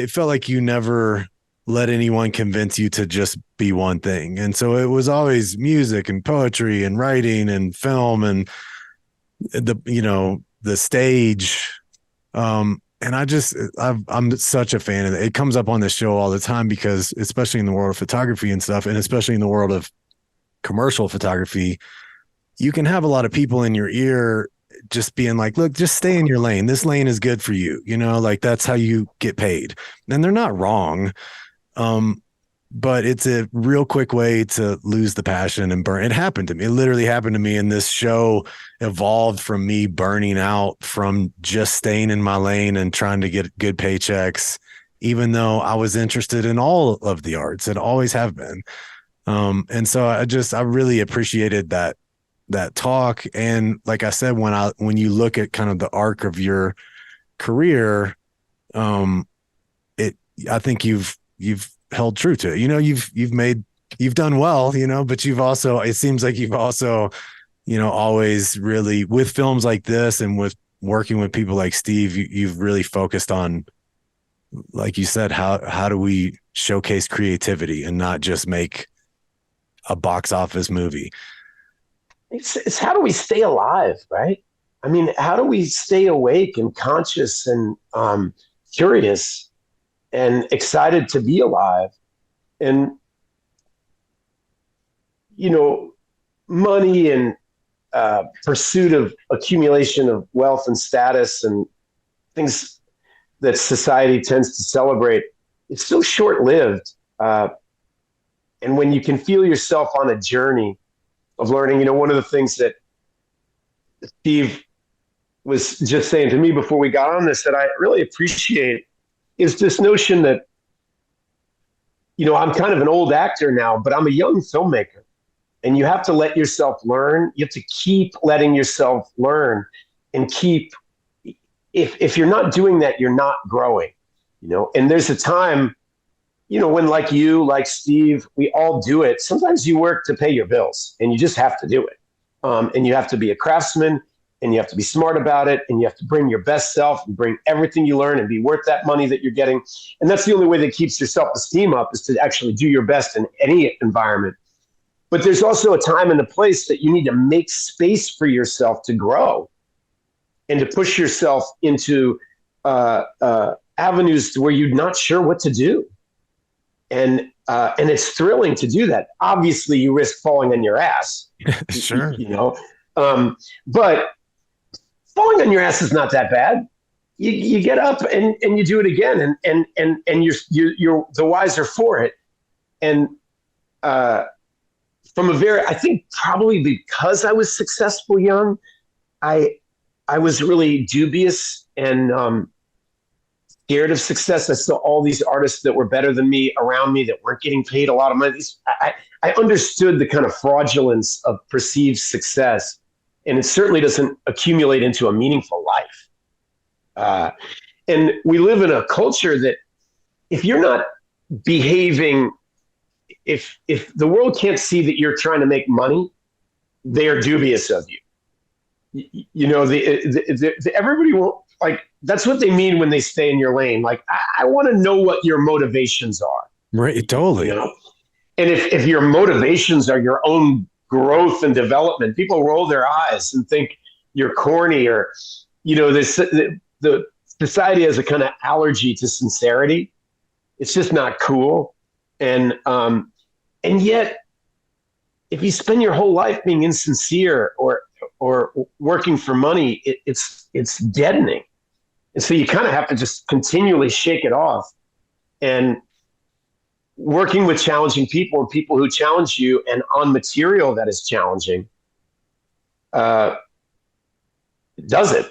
it felt like you never let anyone convince you to just be one thing. And so it was always music and poetry and writing and film and the stage. And I'm such a fan of it. It comes up on this show all the time because especially in the world of photography and stuff, and especially in the world of commercial photography, you can have a lot of people in your ear just being like, look, just stay in your lane. This lane is good for you. Like that's how you get paid. And they're not wrong. But it's a real quick way to lose the passion and burn. It happened to me. It literally happened to me. And this show evolved from me burning out from just staying in my lane and trying to get good paychecks, even though I was interested in all of the arts and always have been. And so I really appreciated that talk. And like I said, when you look at kind of the arc of your career, I think you've held true to it. You've done well, but it seems like you've also, always really, with films like this and with working with people like Steve, you've really focused on, like you said, how do we showcase creativity and not just make a box office movie? It's how do we stay alive, right? I mean, how do we stay awake and conscious and curious and excited to be alive? And, money and pursuit of accumulation of wealth and status and things that society tends to celebrate, it's so short-lived. And when you can feel yourself on a journey of learning, one of the things that Steve was just saying to me before we got on this that I really appreciate is this notion that, I'm kind of an old actor now, but I'm a young filmmaker. And you have to let yourself learn. You have to keep letting yourself learn and if you're not doing that, you're not growing, And there's a time, when like you, like Steve, we all do it. Sometimes you work to pay your bills and you just have to do it. And you have to be a craftsman and you have to be smart about it. And you have to bring your best self and bring everything you learn and be worth that money that you're getting. And that's the only way that keeps your self-esteem up, is to actually do your best in any environment. But there's also a time and a place that you need to make space for yourself to grow and to push yourself into avenues where you're not sure what to do. And it's thrilling to do that. Obviously, you risk falling on your ass. Sure. But falling on your ass is not that bad. You get up and you do it again, and you're the wiser for it. And I think probably because I was successful young, I was really dubious and scared of success. I saw all these artists that were better than me around me that weren't getting paid a lot of money. I understood the kind of fraudulence of perceived success, and it certainly doesn't accumulate into a meaningful life. And we live in a culture that if you're not behaving, if the world can't see that you're trying to make money, they are dubious of you. Everybody won't, like, that's what they mean when they stay in your lane. Like, I want to know what your motivations are. Right. Totally. And if your motivations are your own growth and development, people roll their eyes and think you're corny, or, the society has a kind of allergy to sincerity. It's just not cool. And yet, if you spend your whole life being insincere or working for money, it's deadening. And so you kind of have to just continually shake it off. And working with challenging people and people who challenge you and on material that is challenging, does it.